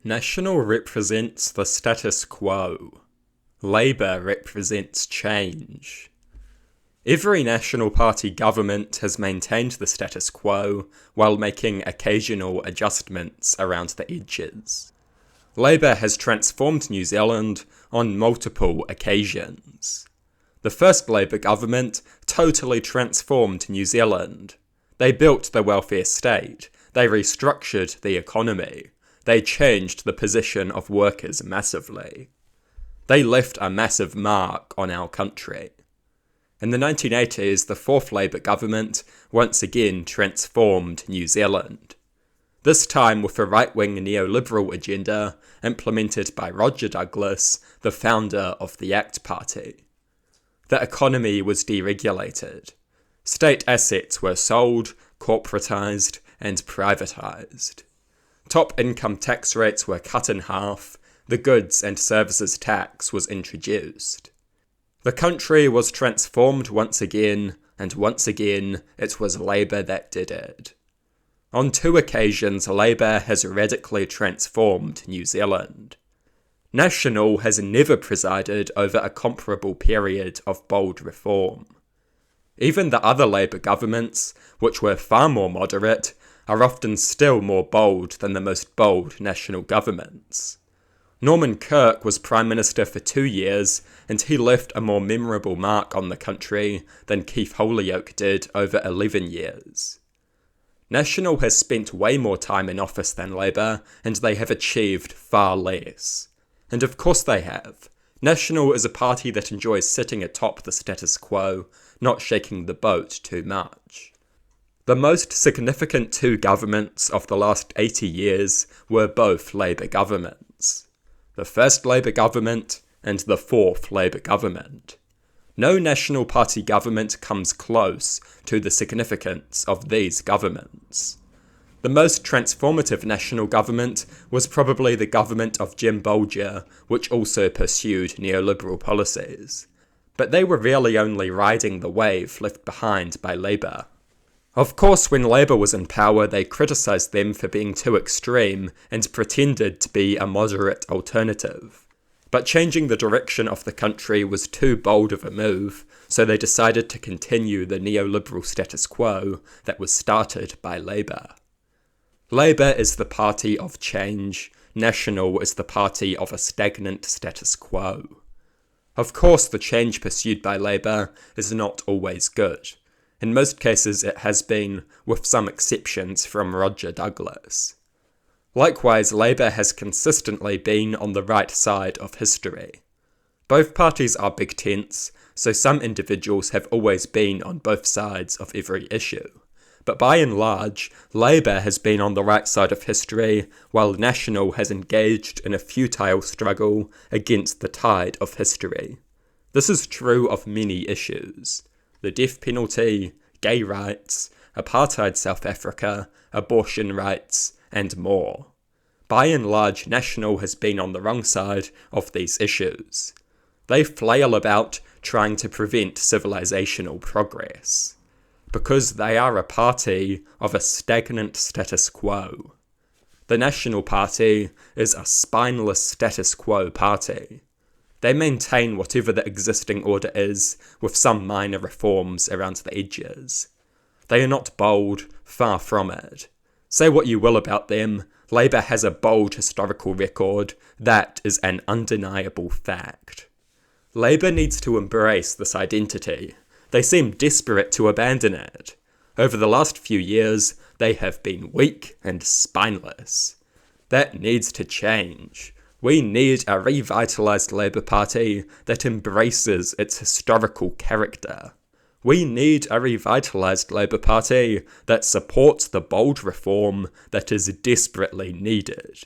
National represents the status quo. Labour represents change. Every National Party government has maintained the status quo while making occasional adjustments around the edges. Labour has transformed New Zealand on multiple occasions. The first Labour government totally transformed New Zealand. They built the welfare state, they restructured the economy, they changed the position of workers massively. They left a massive mark on our country. In the 1980s, the fourth Labour government once again transformed New Zealand. This time with a right-wing neoliberal agenda implemented by Roger Douglas, the founder of the ACT Party. The economy was deregulated. State assets were sold, corporatised, and privatised. Top income tax rates were cut in half, the goods and services tax was introduced. The country was transformed once again, and once again it was Labour that did it. On 2 occasions, Labour has radically transformed New Zealand. National has never presided over a comparable period of bold reform. Even the other Labour governments, which were far more moderate, are often still more bold than the most bold national governments. Norman Kirk was Prime Minister for 2 years, and he left a more memorable mark on the country than Keith Holyoake did over 11 years. National has spent way more time in office than Labour, and they have achieved far less. And of course they have. National is a party that enjoys sitting atop the status quo, not shaking the boat too much. The most significant 2 governments of the last 80 years were both Labour governments. The first Labour government and the fourth Labour government. No National Party government comes close to the significance of these governments. The most transformative national government was probably the government of Jim Bolger, which also pursued neoliberal policies. But they were really only riding the wave left behind by Labour. Of course, when Labour was in power, they criticised them for being too extreme and pretended to be a moderate alternative. But changing the direction of the country was too bold of a move, so they decided to continue the neoliberal status quo that was started by Labour. Labour is the party of change, National is the party of a stagnant status quo. Of course, the change pursued by Labour is not always good. In most cases it has been, with some exceptions from Roger Douglas. Likewise, Labour has consistently been on the right side of history. Both parties are big tents, so some individuals have always been on both sides of every issue. But by and large, Labour has been on the right side of history, while National has engaged in a futile struggle against the tide of history. This is true of many issues. The death penalty, gay rights, apartheid South Africa, abortion rights, and more. By and large, National has been on the wrong side of these issues. They flail about trying to prevent civilizational progress, because they are a party of a stagnant status quo. The National Party is a spineless status quo party. They maintain whatever the existing order is, with some minor reforms around the edges. They are not bold, far from it. Say what you will about them, Labour has a bold historical record, that is an undeniable fact. Labour needs to embrace this identity. They seem desperate to abandon it. Over the last few years, they have been weak and spineless. That needs to change. We need a revitalised Labour Party that embraces its historical character. We need a revitalised Labour Party that supports the bold reform that is desperately needed.